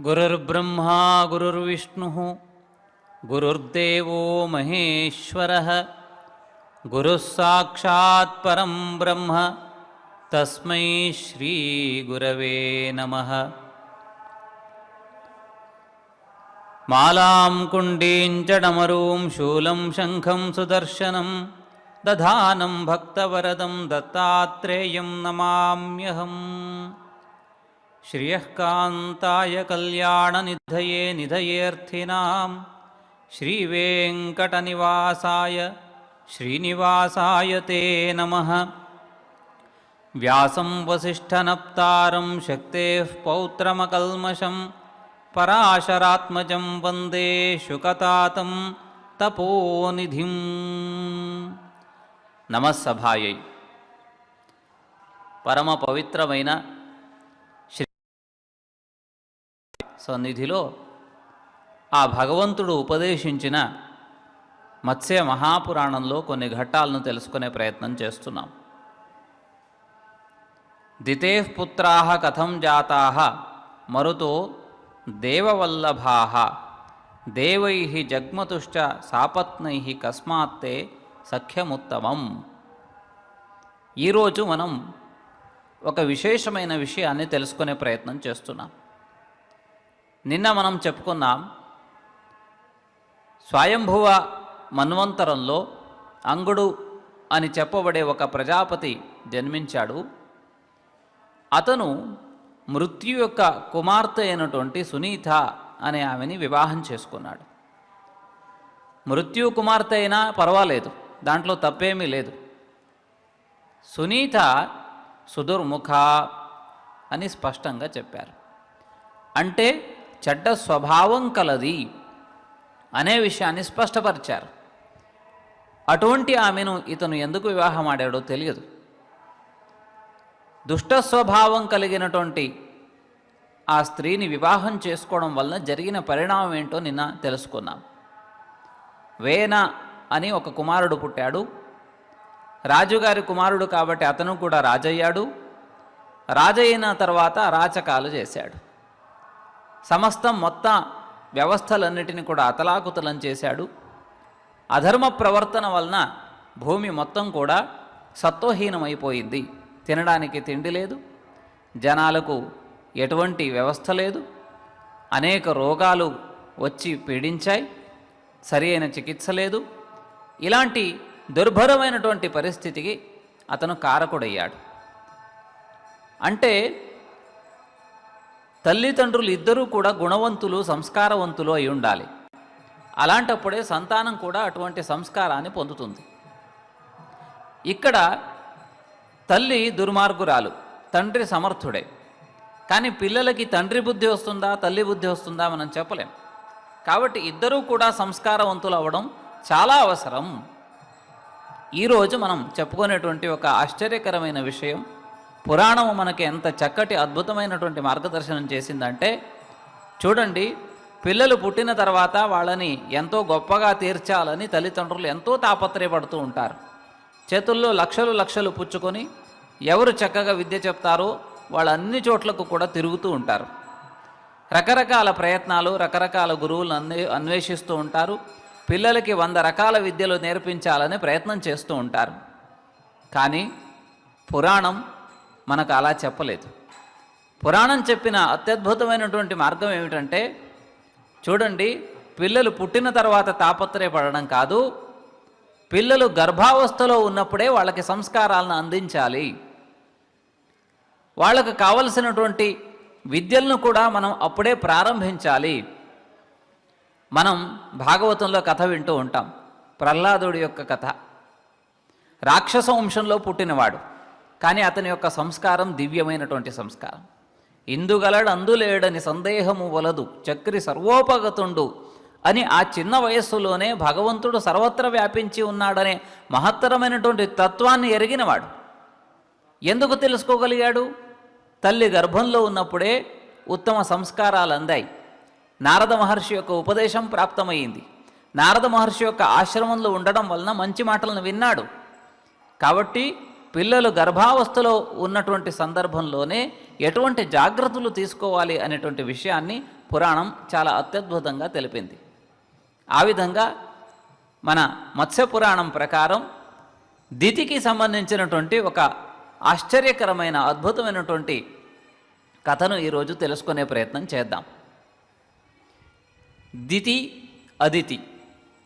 गुरुर्ब्रह्मा गुरुर्विष्णुः गुरुर्देवो महेश्वरः गुरुः साक्षात् परं ब्रह्म तस्मै श्री गुरवे नमः। मालां कुण्डीं च डमरूं शूलं शङ्खं सुदर्शनं दधानं भक्तवरदं दत्तात्रेयं नमाम्यहम्। श्रियःकान्ताय कल्याणनिधये निधयेऽर्थिनां श्रीवेङ्कटनिवासाय श्रीनिवासाय ते नमः। व्यासं वसिष्ठनप्तारं शक्तेः पौत्रमकल्मषं पराशरात्मजं वन्दे शुकतातं तपोनिधिं। नमस्सभायै परम पवित्रమైన సన్నిధిలో ఆ భగవంతుడు ఉపదేశించిన మత్స్య మహాపురాణంలో కొన్ని ఘట్టాలను తెలుసుకునే ప్రయత్నం చేస్తున్నాం. దితేః పుత్రాః కథం జాతాః మరుతో దేవవల్లభాః దేవైః జగ్మతుశ్చ సాపత్నైః కస్మాత్తే సఖ్యముత్తమం. ఈరోజు మనం ఒక విశేషమైన విషయాన్ని తెలుసుకునే ప్రయత్నం చేస్తున్నాం. నిన్న మనం చెప్పుకున్నాం, స్వయంభువ మన్వంతరంలో అంగుడు అని చెప్పబడే ఒక ప్రజాపతి జన్మించాడు. అతను మృత్యు యొక్క కుమార్తె అయినటువంటి సునీత అనే ఆమెని వివాహం చేసుకున్నాడు. మృత్యు కుమార్తె అయినా పర్వాలేదు, దాంట్లో తప్పేమీ లేదు. సునీత సుదుర్ముఖ అని స్పష్టంగా చెప్పారు. అంటే చెడ్డ స్వభావం కలది అనే విషయాన్ని స్పష్టపరిచారు. అటువంటి ఆమెను ఇతను ఎందుకు వివాహం ఆడాడో తెలియదు. దుష్ట స్వభావం కలిగినటువంటి ఆ స్త్రీని వివాహం చేసుకోవడం వలన జరిగిన పరిణామం ఏంటో నిన్న తెలుసుకున్నాం. వేన అని ఒక కుమారుడు పుట్టాడు. రాజుగారి కుమారుడు కాబట్టి అతను కూడా రాజయ్యాడు. రాజైన తర్వాత అరాచకాలు చేశాడు. సమస్తం మొత్తం వ్యవస్థలన్నిటిని కూడా అతలాకుతలం చేశాడు. అధర్మ ప్రవర్తన వలన భూమి మొత్తం కూడా సత్వహీనమైపోయింది. తినడానికి తిండి లేదు, జనాలకు ఎటువంటి వ్యవస్థ లేదు, అనేక రోగాలు వచ్చి పీడించాయి, సరి అయిన చికిత్స లేదు. ఇలాంటి దుర్భరమైనటువంటి పరిస్థితికి అతను కారకుడయ్యాడు. అంటే తల్లిదండ్రులు ఇద్దరూ కూడా గుణవంతులు, సంస్కారవంతులు అయి ఉండాలి. అలాంటప్పుడే సంతానం కూడా అటువంటి సంస్కారాన్ని పొందుతుంది. ఇక్కడ తల్లి దుర్మార్గురాలు, తండ్రి సమర్థుడే. కానీ పిల్లలకి తండ్రి బుద్ధి వస్తుందా, తల్లి బుద్ధి వస్తుందా మనం చెప్పలేం. కాబట్టి ఇద్దరూ కూడా సంస్కారవంతులు అవ్వడం చాలా అవసరం. ఈరోజు మనం చెప్పుకునేటువంటి ఒక ఆశ్చర్యకరమైన విషయం, పురాణము మనకి ఎంత చక్కటి అద్భుతమైనటువంటి మార్గదర్శనం చేసిందంటే, చూడండి, పిల్లలు పుట్టిన తర్వాత వాళ్ళని ఎంతో గొప్పగా తీర్చాలని తల్లిదండ్రులు ఎంతో తాపత్రయపడుతూ ఉంటారు. చేతుల్లో లక్షలు లక్షలు పుచ్చుకొని ఎవరు చక్కగా విద్య చెప్తారో వాళ్ళు అన్ని చోట్లకు కూడా తిరుగుతూ ఉంటారు. రకరకాల ప్రయత్నాలు, రకరకాల గురువులను అన్వేషిస్తూ ఉంటారు. పిల్లలకి 100 రకాల విద్యలు నేర్పించాలని ప్రయత్నం చేస్తూ ఉంటారు. కానీ పురాణం మనకు అలా చెప్పలేదు. పురాణం చెప్పిన అత్యద్భుతమైనటువంటి మార్గం ఏమిటంటే, చూడండి, పిల్లలు పుట్టిన తర్వాత తాపత్రయపడడం కాదు, పిల్లలు గర్భావస్థలో ఉన్నప్పుడే వాళ్ళకి సంస్కారాలను అందించాలి. వాళ్ళకు కావలసినటువంటి విద్యలను కూడా మనం అప్పుడే ప్రారంభించాలి. మనం భాగవతంలో కథ వింటూ ఉంటాం, ప్రహ్లాదుడి యొక్క కథ. రాక్షస వంశంలో పుట్టినవాడు, కానీ అతని యొక్క సంస్కారం దివ్యమైనటువంటి సంస్కారం. ఇందుగలడు అందులేడని సందేహము వలదు చక్రి సర్వోపగతుండు అని ఆ చిన్న వయస్సులోనే భగవంతుడు సర్వత్ర వ్యాపించి ఉన్నాడనే మహత్తరమైనటువంటి తత్వాన్ని ఎరిగినవాడు. ఎందుకు తెలుసుకోగలిగాడు? తల్లి గర్భంలో ఉన్నప్పుడే ఉత్తమ సంస్కారాలు అందాయి. నారద మహర్షి యొక్క ఉపదేశం ప్రాప్తమైంది. నారద మహర్షి యొక్క ఆశ్రమంలో ఉండడం వలన మంచి మాటలను విన్నాడు. కాబట్టి పిల్లలు గర్భావస్థలో ఉన్నటువంటి సందర్భంలోనే ఎటువంటి జాగ్రత్తలు తీసుకోవాలి అనేటువంటి విషయాన్ని పురాణం చాలా అత్యద్భుతంగా తెలిపింది. ఆ విధంగా మన మత్స్య పురాణం ప్రకారం దితికి సంబంధించినటువంటి ఒక ఆశ్చర్యకరమైన అద్భుతమైనటువంటి కథను ఈరోజు తెలుసుకునే ప్రయత్నం చేద్దాం. దితి, అదితి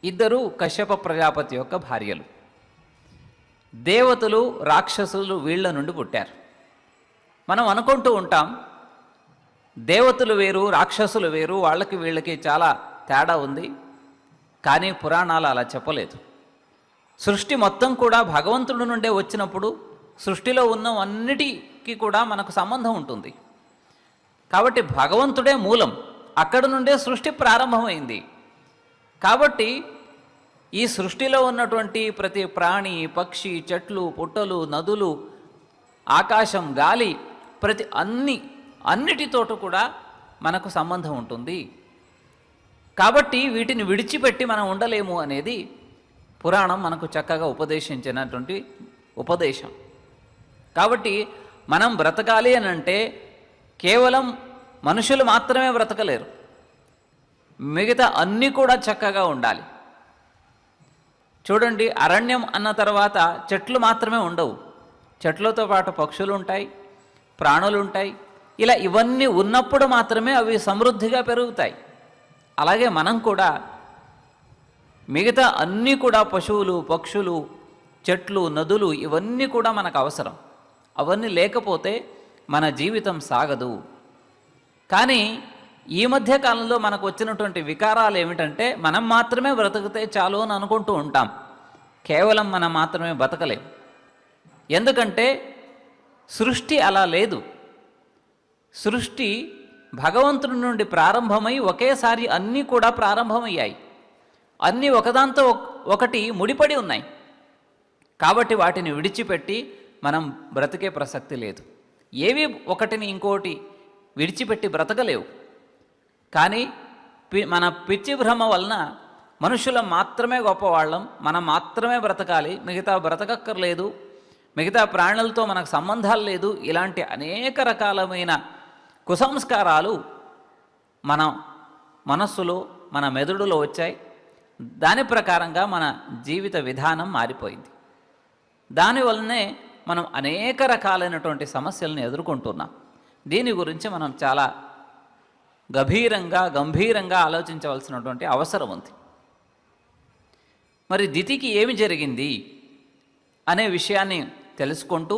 ఇద్దరు కశ్యప ప్రజాపతి యొక్క భార్యలు. దేవతలు, రాక్షసులు వీళ్ళ నుండి పుట్టారు. మనం అనుకుంటూ ఉంటాం దేవతలు వేరు, రాక్షసులు వేరు, వాళ్ళకి వీళ్ళకి చాలా తేడా ఉంది. కానీ పురాణాలు అలా చెప్పలేదు. సృష్టి మొత్తం కూడా భగవంతుడి నుండే వచ్చినప్పుడు సృష్టిలో ఉన్న అన్నిటికీ కూడా మనకు సంబంధం ఉంటుంది. కాబట్టి భగవంతుడే మూలం, అక్కడ నుండే సృష్టి ప్రారంభమైంది. కాబట్టి ఈ సృష్టిలో ఉన్నటువంటి ప్రతి ప్రాణి, పక్షి, చెట్లు, పుట్టలు, నదులు, ఆకాశం, గాలి, ప్రతి అన్నిటితోటి కూడా మనకు సంబంధం ఉంటుంది. కాబట్టి వీటిని విడిచిపెట్టి మనం ఉండలేము అనేది పురాణం మనకు చక్కగా ఉపదేశించినటువంటి ఉపదేశం. కాబట్టి మనం బ్రతకాలి అని అంటే కేవలం మనుషులు మాత్రమే బ్రతకలేరు, మిగతా అన్నీ కూడా చక్కగా ఉండాలి. చూడండి, అరణ్యం అన్న తర్వాత చెట్లు మాత్రమే ఉండవు, చెట్లతో పాటు పక్షులు ఉంటాయి, ప్రాణులు ఉంటాయి. ఇలా ఇవన్నీ ఉన్నప్పుడు మాత్రమే అవి సమృద్ధిగా పెరుగుతాయి. అలాగే మనం కూడా మిగతా అన్నీ కూడా పశువులు, పక్షులు, చెట్లు, నదులు ఇవన్నీ కూడా మనకు అవసరం. అవన్నీ లేకపోతే మన జీవితం సాగదు. కానీ ఈ మధ్య కాలంలో మనకు వచ్చినటువంటి వికారాలు ఏమిటంటే మనం మాత్రమే బ్రతికితే చాలు అని అనుకుంటూ ఉంటాం. కేవలం మనం మాత్రమే బతకలేం. ఎందుకంటే సృష్టి అలా లేదు. సృష్టి భగవంతుడి నుండి ప్రారంభమై ఒకేసారి అన్నీ కూడా ప్రారంభమయ్యాయి. అన్నీ ఒకదాంతో ఒకటి ముడిపడి ఉన్నాయి. కాబట్టి వాటిని విడిచిపెట్టి మనం బ్రతికే ప్రసక్తి లేదు. ఏవి ఒకటిని ఇంకోటి విడిచిపెట్టి బ్రతకలేవు. కానీ మన పిచ్చి భ్రమ వలన మనుషులం మాత్రమే గొప్పవాళ్ళం, మనం మాత్రమే బ్రతకాలి, మిగతా బ్రతకక్కర్లేదు, మిగతా ప్రాణులతో మనకు సంబంధాలు లేదు, ఇలాంటి అనేక రకాలమైన కుసంస్కారాలు మన మనస్సులో, మన మెదడులో వచ్చాయి. దాని ప్రకారంగా మన జీవిత విధానం మారిపోయింది. దానివల్లనే మనం అనేక రకాలైనటువంటి సమస్యలను ఎదుర్కొంటున్నాం. దీని గురించి మనం చాలా గంభీరంగా ఆలోచించవలసినటువంటి అవసరం ఉంది. మరి దితికి ఏమి జరిగింది అనే విషయాన్ని తెలుసుకుంటూ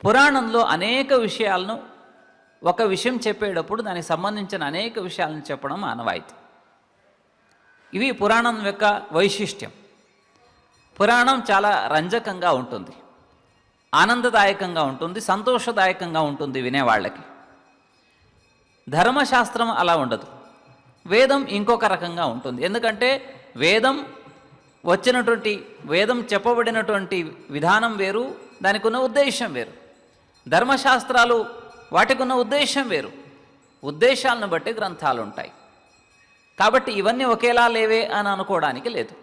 పురాణంలో అనేక విషయాలను ఒక విషయం చెప్పేటప్పుడు దానికి సంబంధించిన అనేక విషయాలను చెప్పడం ఆనవాయితీ. ఇవి పురాణం యొక్క వైశిష్ట్యం. పురాణం చాలా రంజకంగా ఉంటుంది, ఆనందదాయకంగా ఉంటుంది, సంతోషదాయకంగా ఉంటుంది వినేవాళ్ళకి. ధర్మశాస్త్రం అలా ఉండదు. వేదం ఇంకొక రకంగా ఉంటుంది. ఎందుకంటే వేదం చెప్పబడినటువంటి విధానం వేరు, దానికి ఉన్న ఉద్దేశం వేరు. ధర్మశాస్త్రాలు వాటికి ఉన్న ఉద్దేశం వేరు. ఉద్దేశాలను బట్టి గ్రంథాలు ఉంటాయి. కాబట్టి ఇవన్నీ ఒకేలా లేవే అని అనుకోవడానికి లేదు.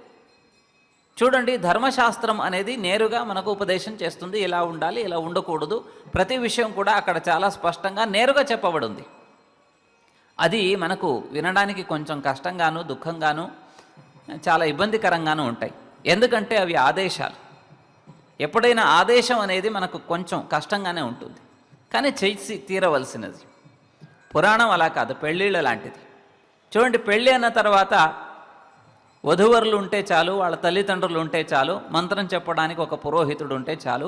చూడండి, ధర్మశాస్త్రం అనేది నేరుగా మనకు ఉపదేశం చేస్తుంది, ఇలా ఉండాలి, ఇలా ఉండకూడదు. ప్రతి విషయం కూడా అక్కడ చాలా స్పష్టంగా నేరుగా చెప్పబడింది. అది మనకు వినడానికి కొంచెం కష్టంగాను, దుఃఖంగాను, చాలా ఇబ్బందికరంగానూ ఉంటాయి. ఎందుకంటే అవి ఆదేశాలు. ఎప్పుడైనా ఆదేశం అనేది మనకు కొంచెం కష్టంగానే ఉంటుంది, కానీ చేసి తీరవలసినది. పురాణం అలా కాదు, పెళ్ళిళ్ళ లాంటిది. చూడండి, పెళ్ళి అన్న తర్వాత వధూవరులు ఉంటే చాలు, వాళ్ళ తల్లిదండ్రులు ఉంటే చాలు, మంత్రం చెప్పడానికి ఒక పురోహితుడు ఉంటే చాలు,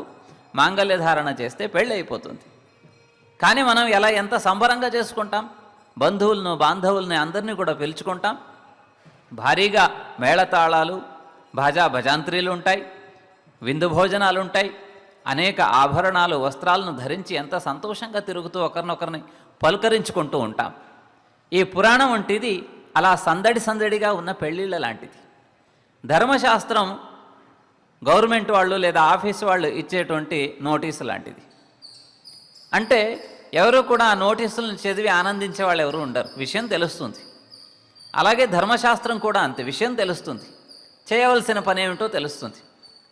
మాంగళ్యధారణ చేస్తే పెళ్ళి అయిపోతుంది. కానీ మనం ఎంత సంబరంగా చేసుకుంటాం, బంధువులను, బాంధవుల్ని అందరినీ కూడా పిలుచుకుంటాం. భారీగా మేళతాళాలు, భజాంత్రీలు ఉంటాయి, విందు భోజనాలు ఉంటాయి, అనేక ఆభరణాలు, వస్త్రాలను ధరించి ఎంత సంతోషంగా తిరుగుతూ ఒకరినొకరిని పలుకరించుకుంటూ ఉంటాం. ఈ పురాణం వంటిది అలా సందడిగా ఉన్న పెళ్ళిళ్ళ లాంటిది. ధర్మశాస్త్రం గవర్నమెంట్ వాళ్ళు లేదా ఆఫీసు వాళ్ళు ఇచ్చేటువంటి నోటీసు లాంటిది. అంటే ఎవరు కూడా ఆ నోటీసులను చదివి ఆనందించే వాళ్ళు ఎవరు ఉండరు, విషయం తెలుస్తుంది. అలాగే ధర్మశాస్త్రం కూడా అంతే, విషయం తెలుస్తుంది, చేయవలసిన పని ఏమిటో తెలుస్తుంది.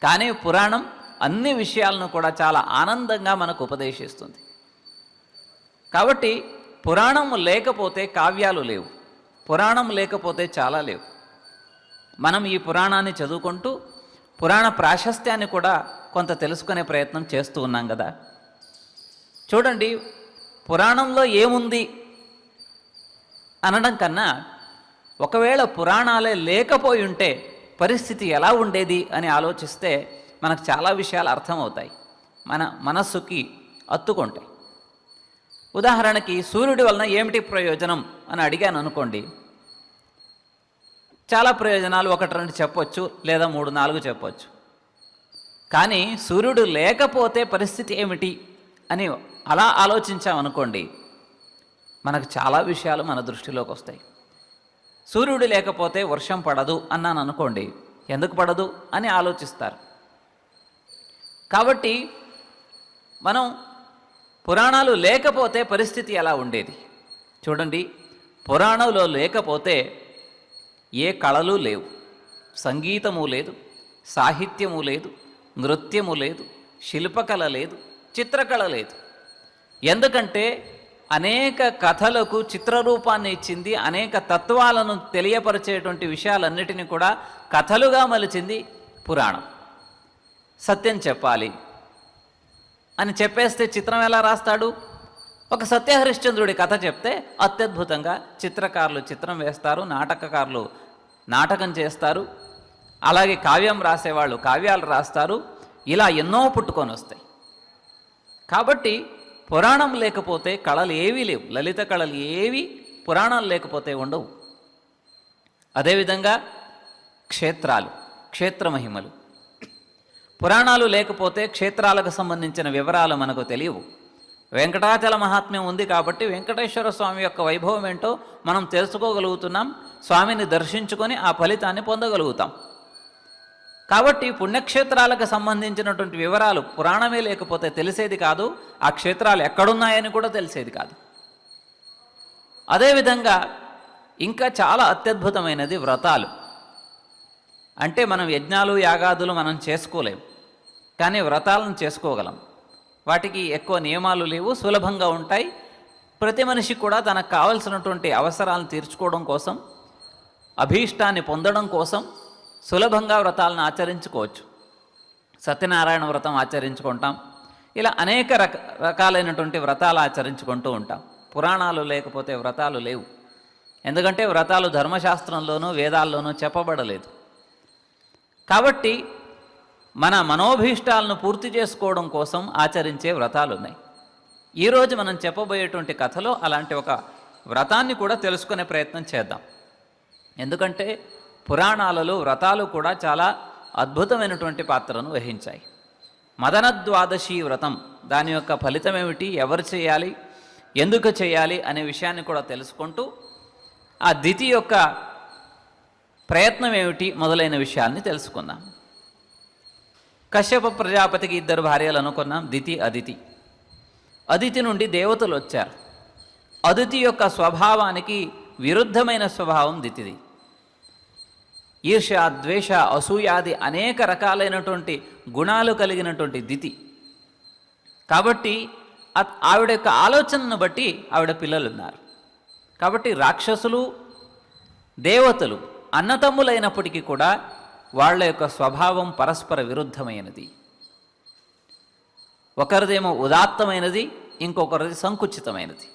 కానీ పురాణం అన్ని విషయాలను కూడా చాలా ఆనందంగా మనకు ఉపదేశిస్తుంది. కాబట్టి పురాణం లేకపోతే కావ్యాలు లేవు, పురాణం లేకపోతే చాలా లేవు. మనం ఈ పురాణాన్ని చదువుకుంటూ పురాణ ప్రాశస్త్యాన్ని కూడా కొంత తెలుసుకునే ప్రయత్నం చేస్తూ ఉన్నాం కదా. చూడండి, పురాణంలో ఏముంది అనడం కన్నా ఒకవేళ పురాణాలే లేకపోయి ఉంటే పరిస్థితి ఎలా ఉండేది అని ఆలోచిస్తే మనకు చాలా విషయాలు అర్థమవుతాయి, మన మనస్సుకి అత్తుకుంటాయి. ఉదాహరణకి సూర్యుడి వలన ఏమిటి ప్రయోజనం అని అడిగాను అనుకోండి, చాలా ప్రయోజనాలు 1-2 చెప్పొచ్చు, లేదా 3-4 చెప్పొచ్చు. కానీ సూర్యుడు లేకపోతే పరిస్థితి ఏమిటి అని అలా ఆలోచించామనుకోండి, మనకు చాలా విషయాలు మన దృష్టిలోకి వస్తాయి. సూర్యుడు లేకపోతే వర్షం పడదు అన్నాను అనుకోండి, ఎందుకు పడదు అని ఆలోచిస్తారు. కాబట్టి మనం పురాణాలు లేకపోతే పరిస్థితి ఎలా ఉండేది చూడండి. పురాణంలో లేకపోతే ఏ కళలు లేవు, సంగీతము లేదు, సాహిత్యము లేదు, నృత్యము లేదు, శిల్పకళ లేదు, చిత్రకళ లేదు. ఎందుకంటే అనేక కథలకు చిత్రరూపాన్ని ఇచ్చింది, అనేక తత్వాలను తెలియపరిచేటువంటి విషయాలన్నిటినీ కూడా కథలుగా మలిచింది పురాణం. సత్యం చెప్పాలి అని చెప్పేస్తే చిత్రం ఎలా రాస్తాడు? ఒక సత్యహరిశ్చంద్రుడి కథ చెప్తే అత్యద్భుతంగా చిత్రకారులు చిత్రం వేస్తారు, నాటకకారులు నాటకం చేస్తారు, అలాగే కావ్యం రాసేవాళ్ళు కావ్యాలు రాస్తారు. ఇలా ఎన్నో పుట్టుకొని వస్తాయి. కాబట్టి పురాణం లేకపోతే కళలు ఏవీ లేవు, లలిత కళలు ఏవి పురాణాలు లేకపోతే ఉండవు. అదేవిధంగా క్షేత్రాలు, క్షేత్రమహిమలు, పురాణాలు లేకపోతే క్షేత్రాలకు సంబంధించిన వివరాలు మనకు తెలియవు. వెంకటాచల మహాత్మ్యం ఉంది కాబట్టి వెంకటేశ్వర స్వామి యొక్క వైభవం ఏంటో మనం తెలుసుకోగలుగుతున్నాం, స్వామిని దర్శించుకొని ఆ ఫలితాన్ని పొందగలుగుతాం. కాబట్టి పుణ్యక్షేత్రాలకు సంబంధించినటువంటి వివరాలు పురాణమే లేకపోతే తెలిసేది కాదు, ఆ క్షేత్రాలు ఎక్కడున్నాయని కూడా తెలిసేది కాదు. అదేవిధంగా ఇంకా చాలా అత్యద్భుతమైనది వ్రతాలు. అంటే మనం యజ్ఞాలు యాగాదులు మనం చేసుకోలేం, కానీ వ్రతాలను చేసుకోగలం. వాటికి ఎక్కువ నియమాలు లేవు, సులభంగా ఉంటాయి. ప్రతి మనిషి కూడా తనకు కావలసినటువంటి అవసరాలను తీర్చుకోవడం కోసం, అభీష్టాన్ని పొందడం కోసం సులభంగా వ్రతాలను ఆచరించుకోవచ్చు. సత్యనారాయణ వ్రతం ఆచరించుకుంటాం, ఇలా అనేక రకాలైనటువంటి వ్రతాలు ఆచరించుకుంటూ ఉంటాం. పురాణాలు లేకపోతే వ్రతాలు లేవు, ఎందుకంటే వ్రతాలు ధర్మశాస్త్రంలోనూ వేదాల్లోనూ చెప్పబడలేదు. కాబట్టి మన మనోభీష్టాలను పూర్తి చేసుకోవడం కోసం ఆచరించే వ్రతాలు ఉన్నాయి. ఈరోజు మనం చెప్పబోయేటువంటి కథలో అలాంటి ఒక వ్రతాన్ని కూడా తెలుసుకునే ప్రయత్నం చేద్దాం. ఎందుకంటే పురాణాలలో వ్రతాలు కూడా చాలా అద్భుతమైనటువంటి పాత్రను వహించాయి. మదనద్వాదశి వ్రతం, దాని యొక్క ఫలితం ఏమిటి, ఎవరు చేయాలి, ఎందుకు చేయాలి అనే విషయాన్ని కూడా తెలుసుకుంటూ ఆ దితి యొక్క ప్రయత్నం ఏమిటి మొదలైన విషయాల్ని తెలుసుకుందాం. కశ్యప ప్రజాపతికి 2 భార్యలు అనుకున్నాం, దితి అదితి. అదితి నుండి దేవతలు వచ్చారు. అదితి యొక్క స్వభావానికి విరుద్ధమైన స్వభావం దితిది. ఈర్ష, ద్వేష, అసూయాది అనేక రకాలైనటువంటి గుణాలు కలిగినటువంటి దితి. కాబట్టి ఆవిడ యొక్క ఆలోచనను బట్టి ఆవిడ పిల్లలు ఉన్నారు. కాబట్టి రాక్షసులు దేవతలు అన్నతమ్ములైనప్పటికీ కూడా వాళ్ళ యొక్క స్వభావం పరస్పర విరుద్ధమైనది. ఒకరిదేమో ఉదాత్తమైనది, ఇంకొకరిది సంకుచితమైనది.